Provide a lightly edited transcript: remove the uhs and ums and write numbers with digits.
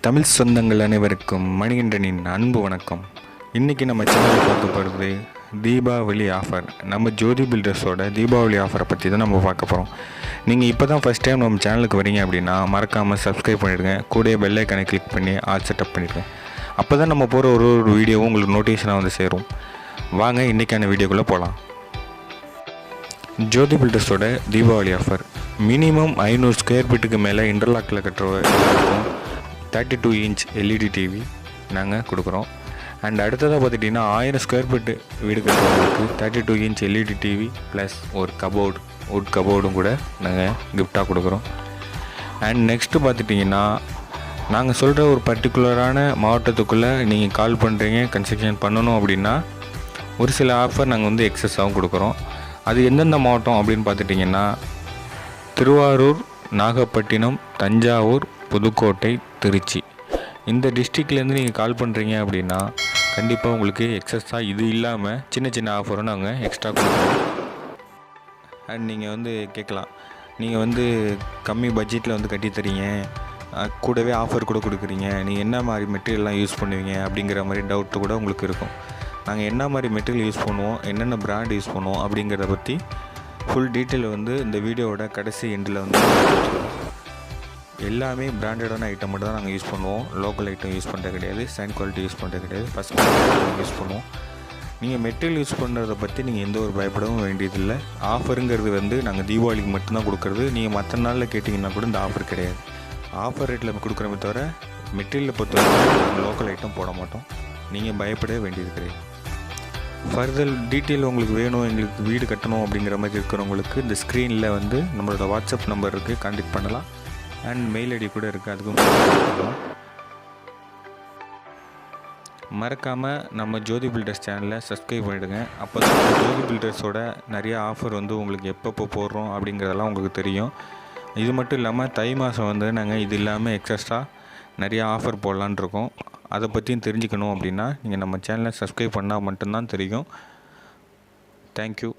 தமிழ் சொந்தங்கள் அனைவருக்கும் மணிகண்டனின் அன்பு வணக்கம். இன்றைக்கி நம்ம சேனலில் பார்க்க போகிறது தீபாவளி ஆஃபர். நம்ம ஜோதி பில்டர்ஸோட தீபாவளி ஆஃபரை பற்றி தான் நம்ம பார்க்க போகிறோம். நீங்கள் இப்போ தான் ஃபஸ்ட் டைம் நம்ம சேனலுக்கு வரீங்க அப்படின்னா மறக்காமல் சப்ஸ்கிரைப் பண்ணிவிடுங்க. கூட பெல் ஐக்கானை கிளிக் பண்ணி ஆல் செட்டப் பண்ணிவிடுங்க. அப்போ தான் நம்ம போகிற ஒரு வீடியோவும் உங்களுக்கு நோட்டிஃபிகேஷனாக வந்து சேரும். வாங்க இன்றைக்கான வீடியோக்குள்ளே போகலாம். ஜோதி பில்டர்ஸோட தீபாவளி ஆஃபர் மினிமம் 500 ஸ்கொயர் ஃபீட்டுக்கு மேலே இன்டர்லாக்கில் கட்டுற எல்லாருக்கும் 32 இன்ச் எல்இடி டிவி நாங்கள் கொடுக்குறோம். அண்ட் அடுத்ததாக பார்த்துட்டிங்கன்னா 1000 ஸ்கொயர் ஃபீட்டு வீடு கட்டுறவங்களுக்கு 32 இன்ச் எல்இடி டிவி ப்ளஸ் ஒரு வுட் கபோர்டும் கூட நாங்கள் கிஃப்டாக கொடுக்குறோம். அண்ட் நெக்ஸ்ட்டு பார்த்துட்டிங்கன்னா நாங்கள் சொல்கிற ஒரு பர்டிகுலரான மாவட்டத்துக்குள்ளே நீங்கள் கால் பண்ணுறீங்க கன்ஸ்ட்ரக்ஷன் பண்ணணும் அப்படின்னா ஒரு சில ஆஃபர் நாங்கள் வந்து எக்ஸஸாகவும் கொடுக்குறோம். அது எந்தெந்த மாவட்டம் அப்படின்னு பார்த்துட்டிங்கன்னா திருவாரூர், நாகப்பட்டினம், தஞ்சாவூர், புதுக்கோட்டை, திருச்சி இந்த டிஸ்ட்ரிக்ட்லேருந்து நீங்கள் கால் பண்ணுறீங்க அப்படின்னா கண்டிப்பாக உங்களுக்கு எக்ஸஸாக இது இல்லாமல் சின்ன சின்ன ஆஃபரும் நாங்கள் எக்ஸ்ட்ரா கொடுக்குறோம். அண்ட் நீங்கள் வந்து கேட்கலாம், நீங்கள் வந்து கம்மி பட்ஜெட்டில் வந்து கட்டித்தரீங்க, கூடவே ஆஃபர் கூட கொடுக்குறீங்க, நீங்கள் என்ன மாதிரி மெட்டீரியல்லாம் யூஸ் பண்ணுவீங்க அப்படிங்கிற மாதிரி டவுட்டு கூட உங்களுக்கு இருக்கும். நாங்கள் என்ன மாதிரி மெட்டீரியல் யூஸ் பண்ணுவோம், என்னென்ன பிராண்ட் யூஸ் பண்ணுவோம் அப்படிங்கிறத பற்றி ஃபுல் டீட்டெயில் வந்து இந்த வீடியோவோட கடைசி எண்டில் வந்து எல்லாமே பிராண்டடான ஐட்டம் மட்டும் தான் நாங்கள் யூஸ் பண்ணுவோம். லோக்கல் ஐட்டம் யூஸ் பண்ணுறது கிடையாது, செகண்ட் குவாலிட்டி யூஸ் பண்ணுறது கிடையாது, ஃபஸ்ட் குவாலிட்டி யூஸ் பண்ணுவோம். நீங்கள் மெட்டீரியல் யூஸ் பண்ணுறதை பற்றி நீங்கள் எந்த ஒரு பயப்படவும் வேண்டியதில்லை. ஆஃபருங்கிறது வந்து நாங்கள் தீபாவளிக்கு மட்டும்தான் கொடுக்குறது. நீங்கள் மற்ற நாளில் கேட்டிங்கன்னா கூட இந்த ஆஃபர் கிடையாது. ஆஃபர் ரேட்டில் கொடுக்குறமே தவிர மெட்டீரியலை பொறுத்தவரைக்கும் நாங்கள் லோக்கல் ஐட்டம் போட மாட்டோம். நீங்கள் பயப்பட வேண்டியது கிடையாது. ஃபர்தர் டீட்டெயில் உங்களுக்கு வேணும், எங்களுக்கு வீடு கட்டணும் அப்படிங்கிற மாதிரி இருக்கிறவங்களுக்கு இந்த ஸ்க்ரீனில் வந்து நம்மளோட வாட்ஸ்அப் நம்பர் இருக்குது, கான்டாக்ட் பண்ணலாம். அண்ட் மெயில் ஐடி கூட இருக்குது, அதுக்கும் பண்ணலாம். மறக்காமல் நம்ம ஜோதி பில்டர்ஸ் சேனலை சப்ஸ்கிரைப் பண்ணிவிடுங்க. அப்போ தான் ஜோதி பில்டர்ஸோட நிறைய ஆஃபர் வந்து உங்களுக்கு எப்பப்போ போடுறோம் அப்படிங்கிறதெல்லாம் உங்களுக்கு தெரியும். இது மட்டும் இல்லாமல் தை மாதம் வந்து நாங்கள் இது இல்லாமல் எக்ஸஸ்ட்ரா நிறையா ஆஃபர் போடலான் இருக்கோம். அதை பற்றியும் தெரிஞ்சுக்கணும் அப்படின்னா நீங்கள் நம்ம சேனலை சப்ஸ்கிரைப் பண்ணால் மட்டும்தான் தெரியும். தேங்க்யூ.